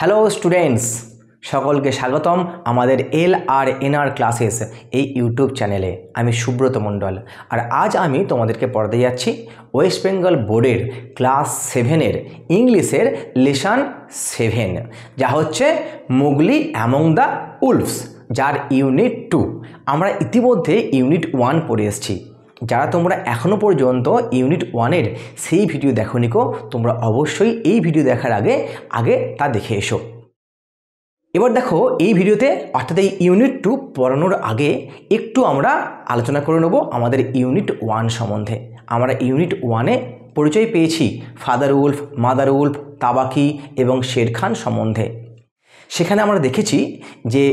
Hello students, সকলকে স্বাগতম আমাদের LRNR ক্লাসেস এই ইউটিউব চ্যানেলে। আমি সুব্রত মণ্ডল, আর আজ আমি তোমাদেরকে পড়াতে যাচ্ছি ওয়েস্ট বেঙ্গল বোর্ডের ক্লাস 7-এর ইংলিশের লেসন 7, যা হচ্ছে মোগলি অ্যামং দ্য উলফস, যার ইউনিট 2। আমরা ইতিমধ্যে ইউনিট 1 পড়ে এসেছি। যারা তোমরা এখনও পর্যন্ত ইউনিট 1-এর সেই ভিডিও দেখোনি, তোমরা অবশ্যই এই ভিডিও দেখার আগে তা দেখে এসো। এবার দেখো, এই ভিডিওতে অর্থাৎ এই ইউনিট 2 পড়ানোর আগে একটু আমরা আলোচনা করে নেব আমাদের ইউনিট 1 সম্বন্ধে। আমরা ইউনিট 1-এ পরিচয় পেয়েছি ফাদার উলফ, মাদার উলফ, তাবাকি এবং শের খান সম্বন্ধে। সেখানে আমরা দেখেছি যে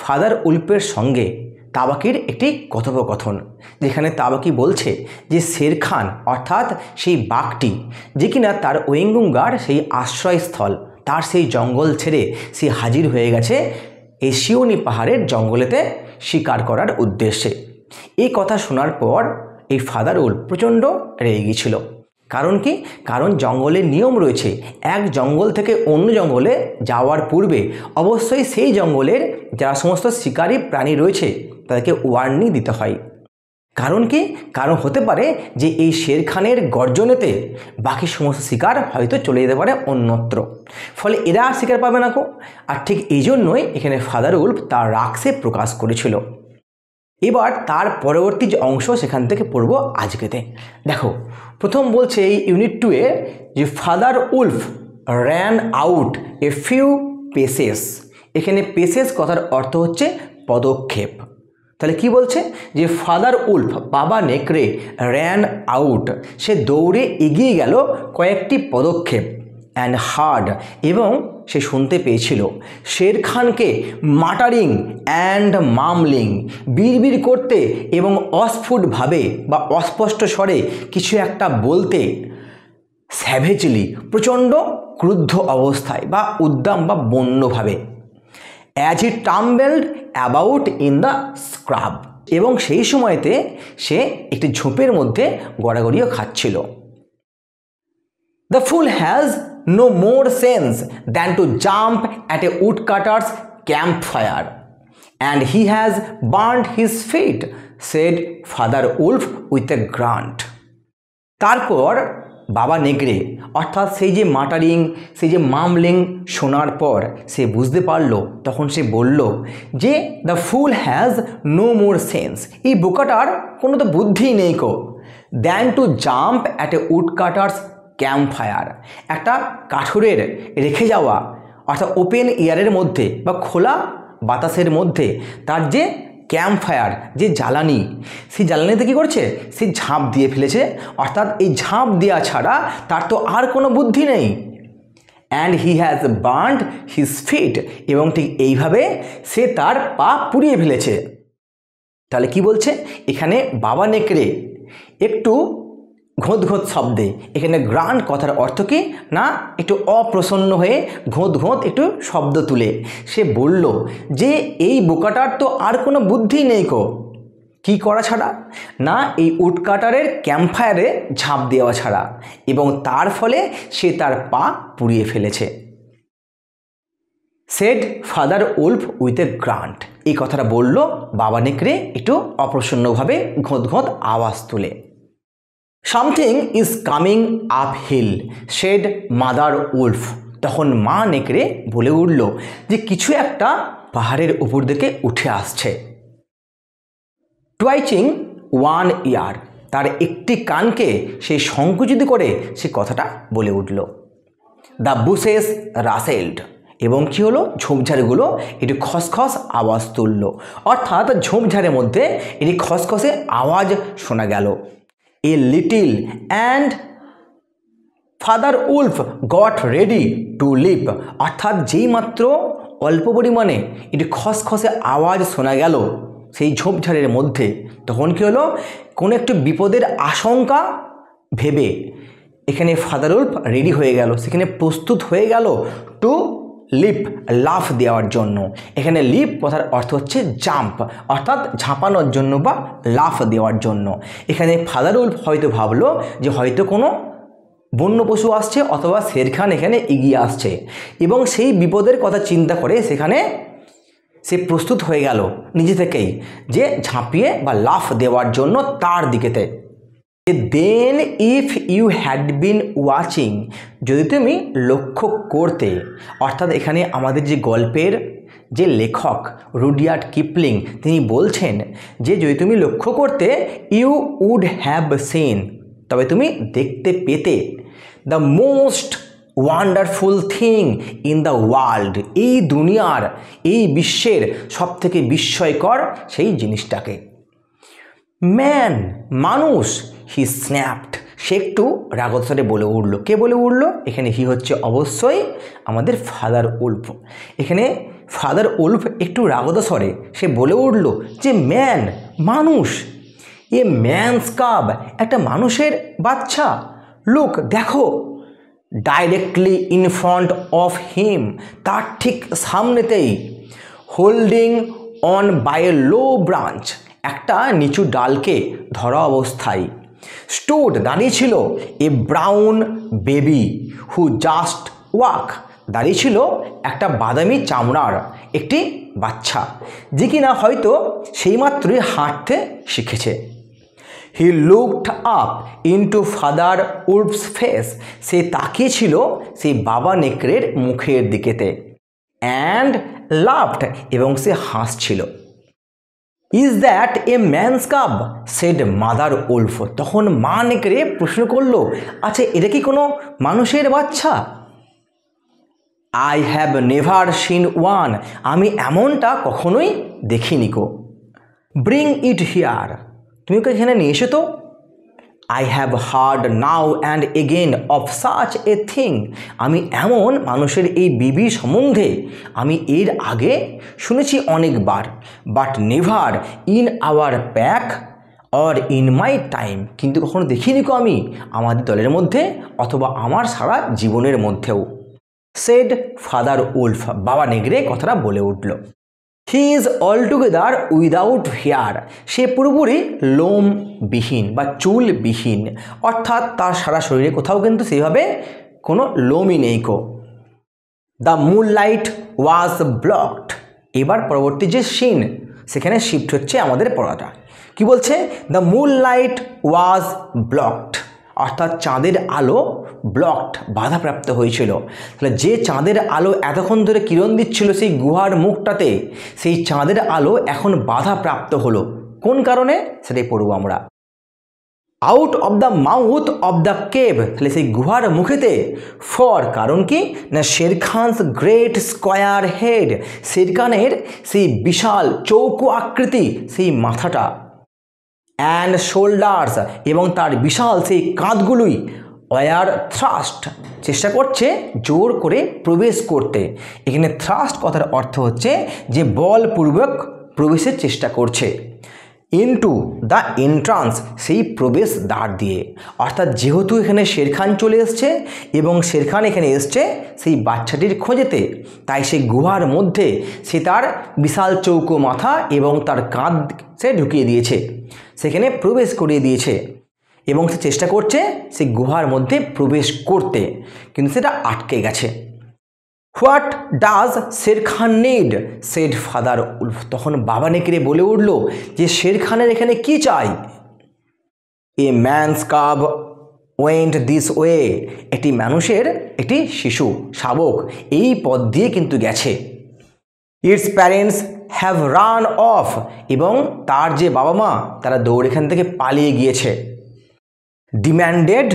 ফাদার উলফের সঙ্গে তাবাকির একটি কথোপকথন, যেখানে তাবাকি বলছে যে শের খান অর্থাৎ সেই বাঘটি, যে কিনা তার ওয়েঙ্গুঙ্গার সেই আশ্রয়স্থল, তার সেই জঙ্গল ছেড়ে সে হাজির হয়ে গেছে এই শিওনি পাহাড়ের জঙ্গলেতে শিকার করার উদ্দেশ্যে। এই কথা শোনার পর এই ফাদার উলফ প্রচণ্ড রেগে গিয়েছিল। কারণ কি? কারণ জঙ্গলের নিয়ম রয়েছে, এক জঙ্গল থেকে অন্য জঙ্গলে যাওয়ার পূর্বে অবশ্যই সেই জঙ্গলের যারা সমস্ত শিকারী প্রাণী রয়েছে তাদেরকে ওয়ার্নিং দিতে হয়। কারণ কি? কারণ হতে পারে যে এই শের খানের গর্জনেতে বাকি সমস্ত শিকার হয়তো চলে যেতে পারে অন্যত্র, ফলে এরা আর শিকার পাবে না। আর ঠিক এই জন্যই এখানে ফাদার উলফ তার রাগসে প্রকাশ করেছিল। এবার তার পরবর্তী যে অংশ সেখান থেকে পড়ব আজকেতে। দেখো, প্রথম বলছে এই ইউনিট 2-এ যে Father Wolf ran out a few paces. এখানে পেসেস কথার অর্থ হচ্ছে পদক্ষেপ। তাহলে কি বলছে? যে ফাদার উলফ, বাবা নেকড়ে, র্যান আউট, সে দৌড়ে এগিয়ে গেল কয়েকটি পদক্ষেপ, অ্যান্ড হার্ড, এবং সে শুনতে পেয়েছিল শের খানকে মাটারিং অ্যান্ড মামলিং, বিড়বিড় করতে এবং অস্ফুটভাবে বা অস্পষ্ট স্বরে কিছু একটা বলতে, স্যাভেজলি, প্রচণ্ড ক্রুদ্ধ অবস্থায় বা উদ্দাম বা বন্যভাবে, as he tumbled about in the scrub, এবং সেই সময়তে সে একটি ঝোপের মধ্যে গড়াগড়িও খাচ্ছিল। The fool has no more sense than to jump at a woodcutter's campfire, and he has burned his feet, said Father Wolf with a grunt. তারপর বাবা নেকড়ে অর্থাৎ সেই যে মাটারিং, সেই যে মামলিং শোনার পর সে বুঝতে পারল, তখন সে বলল যে the fool has no more sense, এই বোকাটার কোনো তো বুদ্ধিই নেই than to jump at a woodcutter's camp fire, একটা কাঠুরের রেখে যাওয়া অর্থাৎ ওপেন এয়ারের মধ্যে বা খোলা বাতাসের মধ্যে তার যে ক্যাম্প ফায়ার, যে জ্বালানি, সেই জ্বালানিতে কী করছে? সে ঝাঁপ দিয়ে ফেলেছে। অর্থাৎ এই ঝাঁপ দেওয়া ছাড়া তার তো আর কোনো বুদ্ধি নেই। And he has burned his fit, এবং ঠিক এইভাবে সে তার পা পুড়িয়ে ফেলেছে। তাহলে কি বলছে এখানে? বাবা নেকড়ে একটু ঘোঁত ঘোঁত শব্দে, এখানে গ্রান্ট কথার অর্থ কি না, একটু অপ্রসন্ন হয়ে ঘোঁত ঘোঁত একটু শব্দ তুলে সে বলল যে এই বোকাটার তো আর কোনো বুদ্ধি নেই কি করা ছাড়া না এই উডকাটারের ক্যাম্পফায়ারে ঝাঁপ দেওয়া ছাড়া, এবং তার ফলে সে তার পা পুড়িয়ে ফেলেছে। Said father wolf with a grunt, এই কথাটা বলল বাবা নেকড়ে একটু অপ্রসন্নভাবে ঘোঁত ঘোঁত আওয়াজ তুলে। Something is coming up hill, said mother Wolf, তখন মা নেকড়ে বলে উঠল যে কিছু একটা পাহাড়ের উপর দিকে উঠে আসছে। টুয়াইচিং ওয়ান ইয়ার, তার একটি কানকে সে সংকুচিত করে সে কথাটা বলে উঠল। দ্য বুশেস রাসেল্ড, এবং কি হলো? ঝোপঝাড়গুলো একটু খসখস আওয়াজ তুলল, অর্থাৎ ঝোপঝাড়ের মধ্যে একটি খসখসে আওয়াজ শোনা গেল। A little and father wolf got ready to leap, অর্থাৎ যেই মাত্র অল্প পরিমাণে একটি খসখসে আওয়াজ শোনা গেল সেই ঝোপঝাড়ের মধ্যে, তখন কি হলো? কোনো একটু বিপদের আশঙ্কা ভেবে এখানে ফাদার উলফ রেডি হয়ে গেল, সেখানে প্রস্তুত হয়ে গেল টু লিপ, লাফ দেওয়ার জন্য। এখানে লিপ কথার অর্থ হচ্ছে জাম্প, অর্থাৎ ঝাঁপানোর জন্য বা লাফ দেওয়ার জন্য। এখানে ফাদার উলফ হয়তো ভাবলো যে হয়তো কোনো বন্য পশু আসছে অথবা শের খান এখানে এগিয়ে আসছে এবং সেই বিপদের কথা চিন্তা করে সেখানে সে প্রস্তুত হয়ে গেল নিজে থেকেই যে ঝাঁপিয়ে বা লাফ দেওয়ার জন্য তার দিকেতে। Then if you had been watching, যদি তুমি লক্ষ্য করতে, অর্থাৎ এখানে আমাদের যে গল্পের যে লেখক রুডিয়ার্ড কিপলিং তিনি বলছেন যে যদি তুমি লক্ষ্য করতে, ইউ উড হ্যাভ সিন, তবে তুমি দেখতে পেতে, the most wonderful thing in the world, এই দুনিয়ার এই বিশ্বের সবথেকে বিস্ময়কর সেই জিনিসটাকে। ম্যান, মানুষ, হি স্ন্যাপড, সে একটু রাগস্বরে বলে উঠল। কে বলে উঠল? এখানে হি হচ্ছে অবশ্যই আমাদের ফাদার উলফ। এখানে ফাদার উলফ একটু রাগস্বরে সে বলে উঠল যে ম্যান, মানুষ, এ ম্যানস কাব, একটা মানুষের বাচ্চা, লুক, দেখো, directly in front of him, তার ঠিক সামনেতেই, holding on by a low branch, একটা নিচু ডালকে ধরা অবস্থায়, স্টুড, দাঁড়িয়ে ছিল, a brown baby who just walk, দাঁড়িয়ে ছিল একটা বাদামি চামড়ার একটি বাচ্চা যে কিনা হয়তো সেইমাত্রই হাঁটতে শিখেছে। He looked up into Father Wolf's face, সে তাকিয়েছিল সেই বাবা নেকড়ের মুখের দিকেতে, অ্যান্ড লাফড, এবং সে হাসছিল। Is that a man's cub, said mother Wolf, তখন মা নেকড়ে প্রশ্ন করল, আচ্ছা এটা কি কোনো মানুষের বাচ্চা? I have never seen one, আমি এমনটা কখনোই দেখিনি কো। ব্রিং ইট হিয়ার, তুমি ওকে এখানে নিয়ে এসো তো। I have heard now and again of such a thing, আমি এমন মানুষের এই বিবি সম্বন্ধে আমি এর আগে শুনেছি অনেকবার, but never in our pack or in my time, কিন্তু কখনো দেখিনি কো আমি আমাদের দলের মধ্যে অথবা আমার সারা জীবনের মধ্যেও। সেড ফাদার উলফ, বাবা নেগড়ে কথাটা বলে উঠল। He is altogether without hair, সে পুরোপুরি লোমবিহীন বা চুলবিহীন, অর্থাৎ তার সারা শরীরে কোথাও কিন্তু সেইভাবে কোনো লোমই নেই কো। দ্য মুনলাইট ওয়াজ ব্লকড, এবার পরবর্তী যে সিন সেখানে শিফট হচ্ছে আমাদের পড়াটা। কি বলছে? দ্য মুনলাইট ওয়াজ ব্লকড, অর্থাৎ চাঁদের আলো ব্লকড, বাধাপ্রাপ্ত হয়েছিল। তাহলে যে চাঁদের আলো এতক্ষণ ধরে কিরণ দিচ্ছিল সেই গুহার মুখটাতে, সেই চাঁদের আলো এখন বাধাপ্রাপ্ত হলো। কোন কারণে? সেটাই পড়ব আমরা। Out of the mouth of the cave, তাহলে সেই গুহার মুখেতে, ফর, কারণ কি না, শের খানস গ্রেট স্কোয়ার হেড, শের খানের সেই বিশাল চৌকো আকৃতি সেই মাথাটা, অ্যান্ড শোল্ডার্স, এবং তার বিশাল সেই কাঁধগুলোই, ওয়ার থ্রাস্ট, চেষ্টা করছে জোর করে প্রবেশ করতে। এখানে থ্রাস্ট কথার অর্থ হচ্ছে যে বলপূর্বক প্রবেশের চেষ্টা করছে। ইনটু দ্য এন্ট্রান্স, সেই প্রবেশ দ্বার দিয়ে, অর্থাৎ যেহেতু এখানে শের খান চলে এসছে এবং শের খান এখানে এসছে সেই বাচ্চাটির খোঁজেতে, তাই সেই গুহার মধ্যে সে তার বিশাল চৌকো মাথা এবং তার কাঁধ সে ঢুকিয়ে দিয়েছে, সেখানে প্রবেশ করিয়ে দিয়েছে এবং সে চেষ্টা করছে সেই গুহার মধ্যে প্রবেশ করতে, কিন্তু সেটা আটকে গেছে। What does Shere Khan need, said father wolf, তখন বাবা নেকড়ে বলে উঠল যে শের খানের এখানে কি চাই? A man's cub went this way, একটি মানুষের একটি শিশু শাবক এই পথ দিয়ে কিন্তু গেছে। It's parents have run of, এবং তার যে বাবা মা তারা দৌড় এখান থেকে পালিয়ে গিয়েছে। ডিম্যান্ডেড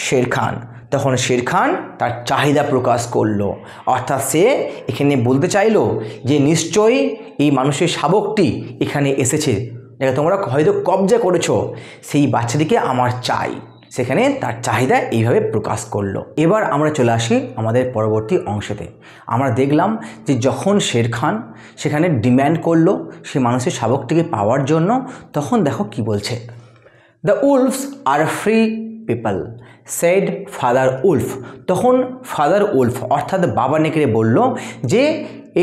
শের খান, তখন শের খান তার চাহিদা প্রকাশ করলো, অর্থাৎ সে এখানে বলতে চাইলো যে নিশ্চয়ই এই মানুষের শাবকটি এখানে এসেছে, যেটা তোমরা হয়তো কবজা করেছো, সেই বাচ্চাটিকে আমার চাই। সেখানে তার চাহিদা এইভাবে প্রকাশ করলো। এবার আমরা চলে আসি আমাদের পরবর্তী অংশেতে। আমরা দেখলাম যে যখন শের খান সেখানে ডিম্যান্ড করলো সে মানুষের শাবকটিকে পাওয়ার জন্য, তখন দেখো কি বলছে। The wolves are free people, said father wolf, তখন ফাদার উলফ অর্থাৎ বাবা নেকড়ে বলল যে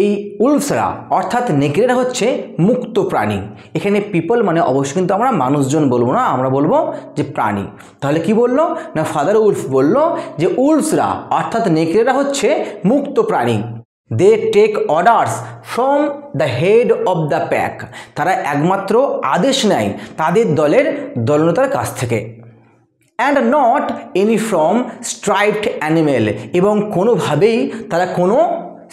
এই উলফসরা অর্থাৎ নেকড়েরা হচ্ছে মুক্ত প্রাণী। এখানে পিপল মানে অবশ্যই কিন্তু আমরা মানুষজন বলবো না, আমরা বলবো যে প্রাণী। তাহলে কি বললো না, ফাদার উলফ বলল যে উলফসরা অর্থাৎ নেকড়েরা হচ্ছে মুক্ত প্রাণী। They take orders from the head of the pack, তারা একমাত্র আদেশ নেয় তাদের দলের দলনেতার কাছ থেকে। And not any from striped animal, এবং কোনোভাবেই তারা কোনো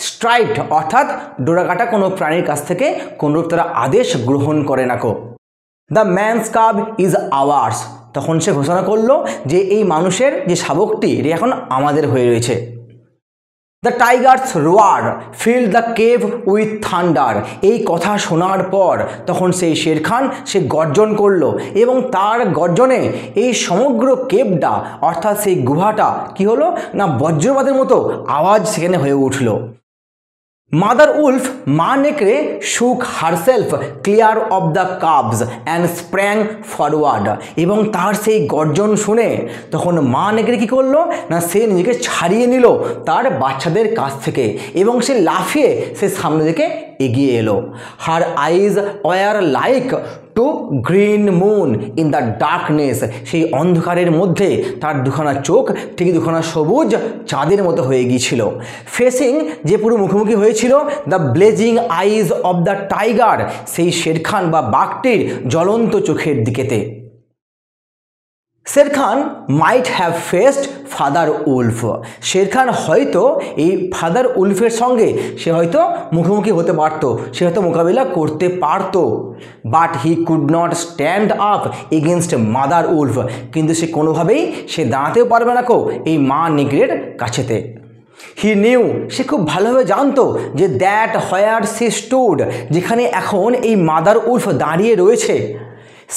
স্ট্রাইপড অর্থাৎ ডোরাকাটা কোনো প্রাণীর কাছ থেকে কোনোরূপ তারা আদেশ গ্রহণ করে না কো। The man's cub is ours, তখন সে ঘোষণা করলো যে এই মানুষের যে শাবকটি এটি এখন আমাদের হয়ে রয়েছে। The tiger's roar fill the cave with thunder, এই কথা শোনার পর তখন সেই শের খান সে গর্জন করলো এবং তার গর্জনে এই সমগ্র কেভটা অর্থাৎ সেই গুহাটা কি হলো না বজ্রপাতের মতো আওয়াজ সেখানে হয়ে উঠল। মাদার উলফ মা নেকড়ে শুক herself clear of the cubs and sprang forward, এবং তার সেই গর্জন শুনে তখন মা নেকড়ে কী করলো না সে নিজেকে ছাড়িয়ে নিল তার বাচ্চাদের কাছ থেকে এবং সে লাফিয়ে সে সামনে দিকে এগিয়ে এলো। Her eyes were like two green moon in the darkness, সেই অন্ধকারের মধ্যে তার দুখানা চোখ ঠিক দুখানা সবুজ চাঁদের মতো হয়ে গিয়েছিল। ফেসিং, যে পুরো মুখোমুখি হয়েছিল the blazing eyes of the tiger, সেই শের খান বা বাঘটির জ্বলন্ত চোখের দিকেতে। Shere Khan might have faced Father Wolf, Shere Khan হয়তো এই ফাদার উলফের সঙ্গে সে হয়তো মুখোমুখি হতে পারত, সে হয়তো মোকাবিলা করতে পারত। But he could not stand up against mother Wolf, কিন্তু সে কোনোভাবেই সে দাঁড়াতেও পারবে না কো এই মা নেকড়ের কাছেতে। হি নিউ, সে খুব ভালোভাবে জানতো যে দ্যাট হোয়ার সি স্টুড, যেখানে এখন এই মাদার উলফ দাঁড়িয়ে রয়েছে,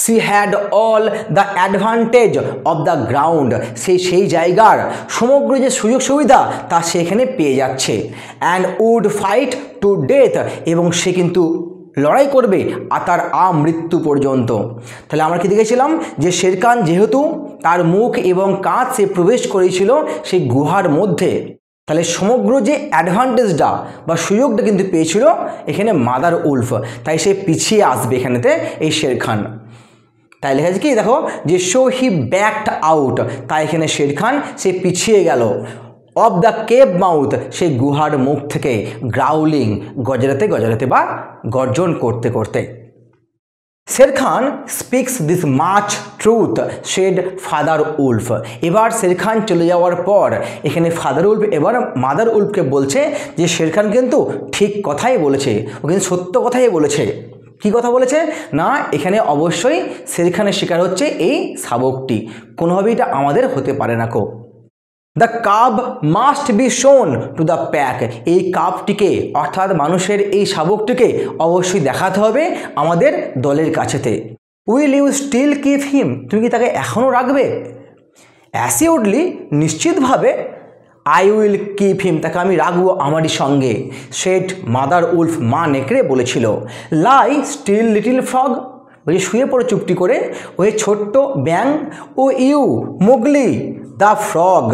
she had all the advantage of the ground, সেই জায়গার সমগ্র যে সুযোগ সুবিধা তা সেখানে পেয়ে যাচ্ছে। and would fight to death, এবং সে কিন্তু লড়াই করবে আর তার মৃত্যু পর্যন্ত। তাহলে আমরা কি দেখেছিলাম যে শের খান যেহেতু তার মুখ এবং কাঁধ সে প্রবেশ করেছিল সেই গুহার মধ্যে, তাহলে সমগ্র যে অ্যাডভান্টেজটা বা সুযোগটা কিন্তু পেয়েছিল এখানে মাদার উলফ, তাই সে পিছিয়ে আসবে এখানেতে এই শের খান। তাই লেখা আছে কি দেখো যে শো হি ব্যাকড আউট, তাই এখানে শের খান সে পিছিয়ে গেল। অফ দ্য কেভ মাউথ, সেই গুহার মুখ থেকে, গ্রাউলিং, গজরাতে গজরাতে বা গর্জন করতে করতে। Shere Khan speaks this much truth said father Wolf, এবার শের খান চলে যাওয়ার পর এখানে ফাদার উলফ এবার মাদার উলফকে বলছে যে শের খান কিন্তু ঠিক কথাই বলেছে, ও কিন্তু সত্য কথাই বলেছে। কি কথা বলেছে না এখানে অবশ্যই শের খানের শিকার হচ্ছে এই শাবকটি, কোনোভাবেই এটা আমাদের হতে পারে না কো। The cub must be shown to the pack, এই কাবটিকে অর্থাৎ মানুষের এই শাবকটিকে অবশ্যই দেখাতে হবে আমাদের দলের কাছেতে। Will you still keep him, তুমি কি তাকে এখনও রাখবে? অ্যাসিউডলি, নিশ্চিতভাবে। আই উইল কিপ হিম, তাকে আমি রাখবো আমারই সঙ্গে। সেট মাদার উলফ, মা নেকড়ে বলেছিল। লাই স্টিল লিটিল ফ্রগ, ওই শুয়ে পড়ে চুপটি করে ওই ছোট্ট ব্যাং। Oh you Mowgli the frog,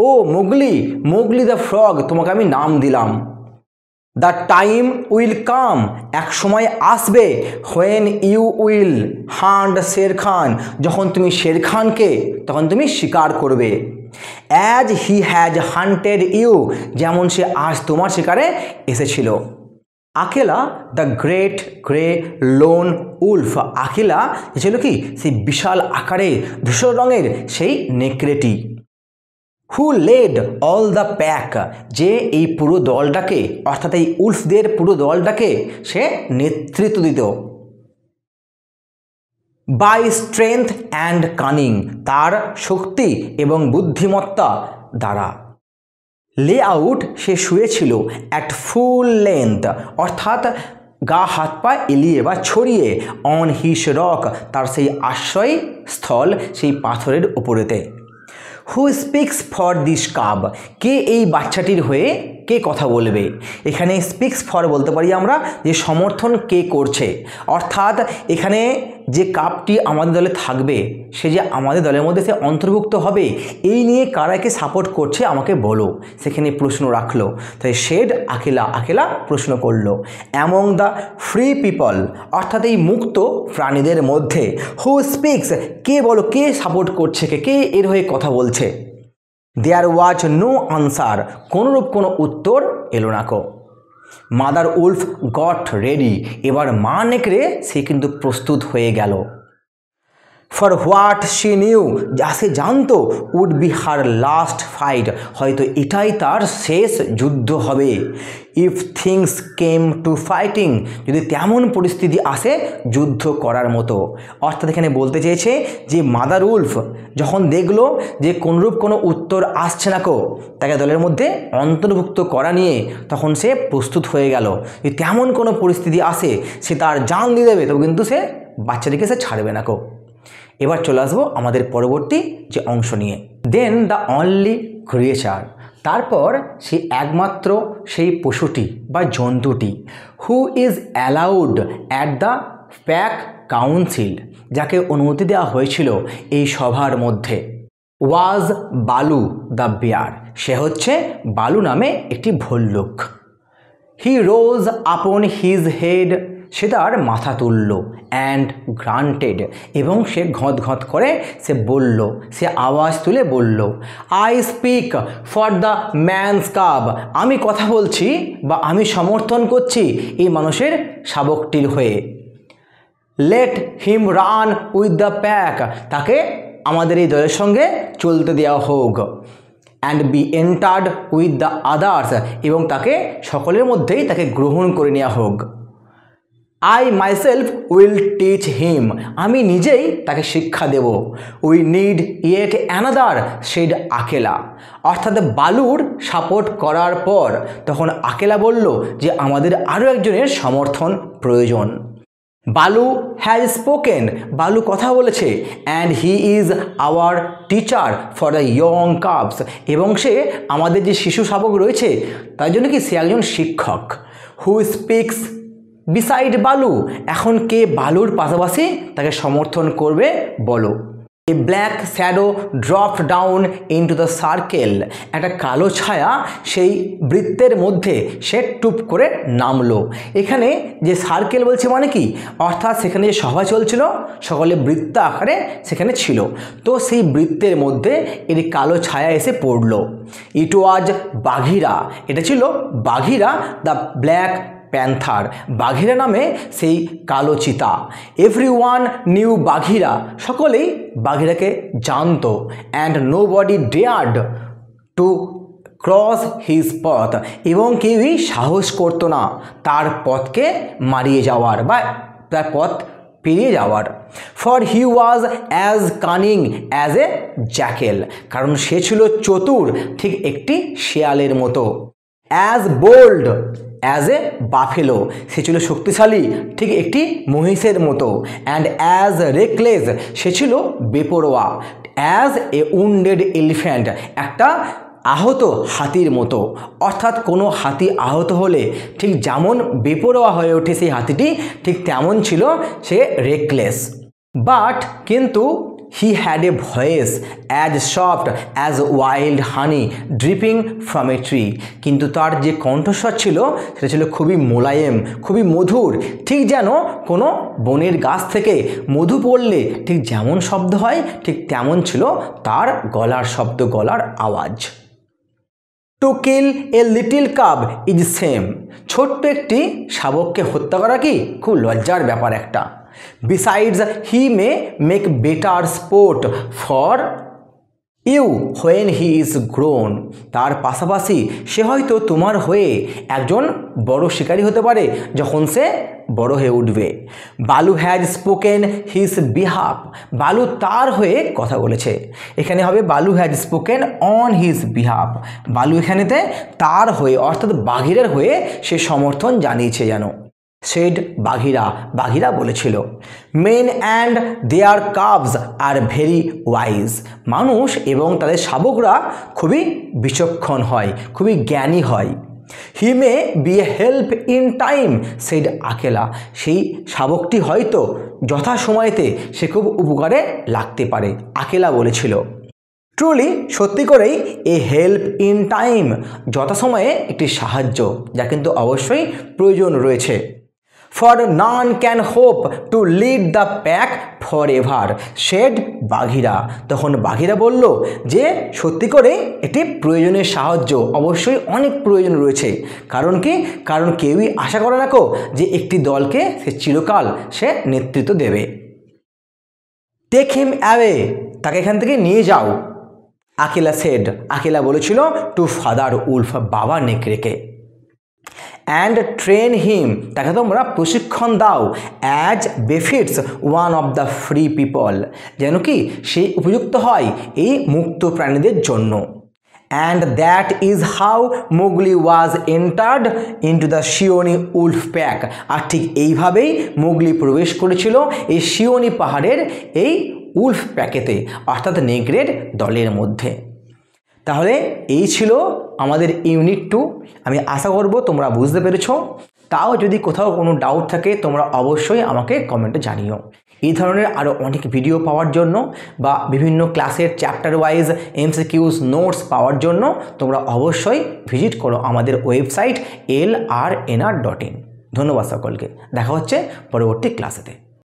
oh Mowgli, Mowgli the frog, তোমাকে আমি নাম দিলাম। দ্য টাইম উইল কাম, এক সময় আসবে। When you will hunt Shere Khan, যখন তুমি শের খানকে তখন তুমি শিকার করবে। As he has hunted you, যেমন সে আজ তোমার শিকারে এসেছিল। Akela the great grey lone wolf, Akela ছিল কি সেই বিশাল আকারে ধূসর রঙের সেই নেকড়েটি। Who led all the pack, যে এই পুরো দলটাকে অর্থাৎ এই উলফদের পুরো দলটাকে সে নেতৃত্ব দিত। বাই স্ট্রেংথ অ্যান্ড কানিং, তার শক্তি এবং বুদ্ধিমত্তা দ্বারা। লে আউট, সে শুয়েছিল অ্যাট ফুল লেন্থ, অর্থাৎ গা হাত পা এলিয়ে বা ছড়িয়ে। অন হিস রক, তার সেই আশ্রয় স্থল সেই পাথরের উপরেতে। হু স্পিক্স ফর দিস কাব, কে এই বাচ্চাটির হয়ে, কে কে কথা বলবে। এখানে স্পিক্স ফর বলতে পারি আমরা যে সমর্থন কে করছে, অর্থাৎ এখানে যে কাপটি আমাদের দলে থাকবে সে যে আমাদের দলের মধ্যে সে অন্তর্ভুক্ত হবে এই নিয়ে কারাকে সাপোর্ট করছে আমাকে বলো। সেখানে প্রশ্ন রাখলো, তাই শেড আকেলা প্রশ্ন করলো অ্যামং দ্য ফ্রি পিপল, অর্থাৎ এই মুক্ত প্রাণীদের মধ্যে হু স্পিক্স, কে বলো, কে সাপোর্ট করছে, কে এর হয়ে কথা বলছে। দেয়ার ওয়াজ নো আনসার, কোনোরূপ কোনো উত্তর এলো না কো। মাদার উলফ গট রেডি, এবার মা নেকড়ে সে কিন্তু প্রস্তুত হয়ে গেল। ফর হোয়াট শি নিউ, যা সে জানতো would be her last fight, হয়তো এটাই তার শেষ যুদ্ধ হবে। If things came to fighting, যদি তেমন পরিস্থিতি আসে যুদ্ধ করার মতো। অর্থাৎ এখানে বলতে চেয়েছে যে মাদার উলফ যখন দেখলো যে কোনরূপ কোনো উত্তর আসছে না কো তাকে দলের মধ্যে অন্তর্ভুক্ত করা নিয়ে, তখন সে প্রস্তুত হয়ে গেল। যদি তেমন কোনো পরিস্থিতি আসে সে তার জান দিয়ে দেবে, তবে কিন্তু সে বাচ্চাটিকে সে ছাড়বে না কো। এবার চলে আসবো আমাদের পরবর্তী যে অংশ নিয়ে। দেন দ্য অনলি ক্রিয়েচার, তারপর সেই একমাত্র সেই পশুটি বা জন্তুটি who is allowed at the pack council, যাকে অনুমতি দেওয়া হয়েছিল এই সভার মধ্যে, ওয়াজ বালু দ্য বিয়ার, সে হচ্ছে বালু নামে একটি ভল্লুক। হি রোজ আপন হিজ হেড, সে তার মাথা তুলল, অ্যান্ড গ্রান্টেড, এবং সে ঘঁত ঘঁত করে সে বলল, সে আওয়াজ তুলে বলল, I speak for the man's cub, আমি কথা বলছি বা আমি সমর্থন করছি এই মানুষের শাবকটির হয়ে। Let him run with the pack, তাকে আমাদের এই দলের সঙ্গে চলতে দেওয়া হোক। And be entered with the others, এবং তাকে সকলের মধ্যেই তাকে গ্রহণ করে নেওয়া হোক। I myself will teach him, আমি নিজেই তাকে শিক্ষা দেব। We need yet another, said Akela, অর্থাৎ বালুর সাপোর্ট করার পর তখন আকেলা বলল যে আমাদের আরও একজনের সমর্থন প্রয়োজন। বালু হ্যাজ স্পোকেন, বালু কথা বলেছে। And he is our teacher for the young cubs, এবং সে আমাদের যে শিশু শাবক রয়েছে তার জন্য কি সে একজন শিক্ষক। হু স্পিক্স বিসাইড বালু, এখন কে বালুর পাশাপাশি তাকে সমর্থন করবে বলো। A black shadow drop down into the circle, একটা কালো ছায়া সেই বৃত্তের মধ্যে সে টুপ করে নামলো। এখানে যে সার্কেল বলছে মানে কি, অর্থাৎ সেখানে যে সভা চলছিল সকলে বৃত্ত আকারে সেখানে ছিল, তো সেই বৃত্তের মধ্যে এর কালো ছায়া এসে পড়ল। ইট ওয়াজ বাঘিরা, এটা ছিল বাঘিরা দ্য ব্ল্যাক প্যান্থার, বাঘিরা নামে সেই কালো চিতা। এভরিওয়ান নিউ বাঘিরা, সকলেই বাঘিরাকে জানতো। And nobody dared to cross his পথ, এবং কেউই সাহস করতো না তার পথকে মারিয়ে যাওয়ার বা তার পথ পেরিয়ে যাওয়ার। For he was as cunning as a jackal, কারণ সে ছিল চতুর ঠিক একটি শেয়ালের মতো। As bold as a buffalo, সে ছিল শক্তিশালী ঠিক একটি মহিষের মতো। অ্যান্ড অ্যাজ রেকলেস, সে ছিল বেপরোয়া। অ্যাজ এ উন্ডেড এলিফ্যান্ট, একটা আহত হাতির মতো, অর্থাৎ কোনো হাতি আহত হলে ঠিক যেমন বেপরোয়া হয়ে ওঠে সেই হাতিটি, ঠিক তেমন ছিল সে রেকলেস। বাট কিন্তু he had a voice as soft as wild honey dripping from a tree, কিন্তু তার যে কণ্ঠস্বর ছিল সেটা ছিল খুবই মোলায়েম, খুবই মধুর, ঠিক যেন কোনো বনের গাছ থেকে মধু পড়লে ঠিক যেমন শব্দ হয় ঠিক তেমন ছিল তার গলার শব্দ, গলার আওয়াজ। To kill a little cub is shame, ছোট্ট একটি শাবককে হত্যা করা কি খুব লজ্জার ব্যাপার একটা। Besides, he may make better sport for you when he is grown, তার পাশাপাশি সে হয়তো তোমার হয়ে একজন বড় শিকারী হতে পারে যখন সে বড় হয়ে উঠবে। বালু হ্যাজ স্পোকেন হিজ বিহাফ, বালু তার হয়ে কথা বলেছে। এখানে হবে বালু has spoken on his behalf, বালু এখানেতে তার হয়ে অর্থাৎ বাঘিরের হয়ে সে সমর্থন জানিয়েছে যেন। সেড বাঘিরা, বাঘিরা বলেছিল। Men and their cubs are very wise, মানুষ এবং তাদের শাবকরা খুবই বিচক্ষণ হয়, খুবই জ্ঞানী হয়। He may be a help in time said Akela, সেই শাবকটি হয়তো যথাসময়তে সে খুব উপকারে লাগতে পারে, আকেলা বলেছিল। ট্রুলি, সত্যি করেই এ হেল্প ইন টাইম, যথাসময়ে একটি সাহায্য যা কিন্তু অবশ্যই প্রয়োজন রয়েছে। For none can hope to lead the pack for ever shed বাঘিরা, তখন বাঘিরা বলল যে সত্যি করে এটি প্রয়োজনের সাহায্য, অবশ্যই অনেক প্রয়োজন রয়েছে। কারণ কি? কারণ কেউই আশা করে না যে একটি দলকে সে চিরকাল সে নেতৃত্ব দেবে। টেক হিম অ্যাওয়ে, তাকে এখান থেকে নিয়ে যাও। আকেলা সেড, আকেলা বলেছিল টু ফাদার উলফ, বাবা নেকড়েকে। অ্যান্ড ট্রেন হিম, তাকে তোমরা প্রশিক্ষণ দাও। As befits one of the free people, যেন কি সেই উপযুক্ত হয় এই মুক্ত প্রাণীদের জন্য। And that is how Mowgli was entered into the Seeonee wolf pack, আর ঠিক এইভাবেই মোগলি প্রবেশ করেছিল এই শিওনি পাহাড়ের এই উলফ প্যাকেতে, অর্থাৎ নেকড়ের দলের মধ্যে। তাহলে এই ছিল আমাদের ইউনিট 2। আমি আশা করব তোমরা বুঝতে পেরেছো। তাও যদি কোথাও কোনো ডাউট থাকে তোমরা অবশ্যই আমাকে কমেন্টে জানিও। এই ধরনের আরও অনেক ভিডিও পাওয়ার জন্য বা বিভিন্ন ক্লাসের চ্যাপ্টার ওয়াইজ এমসিকিউস নোটস পাওয়ার জন্য তোমরা অবশ্যই ভিজিট করো আমাদের ওয়েবসাইট lrnr.in। ধন্যবাদ সকলকে, দেখা হচ্ছে পরবর্তী ক্লাসেতে।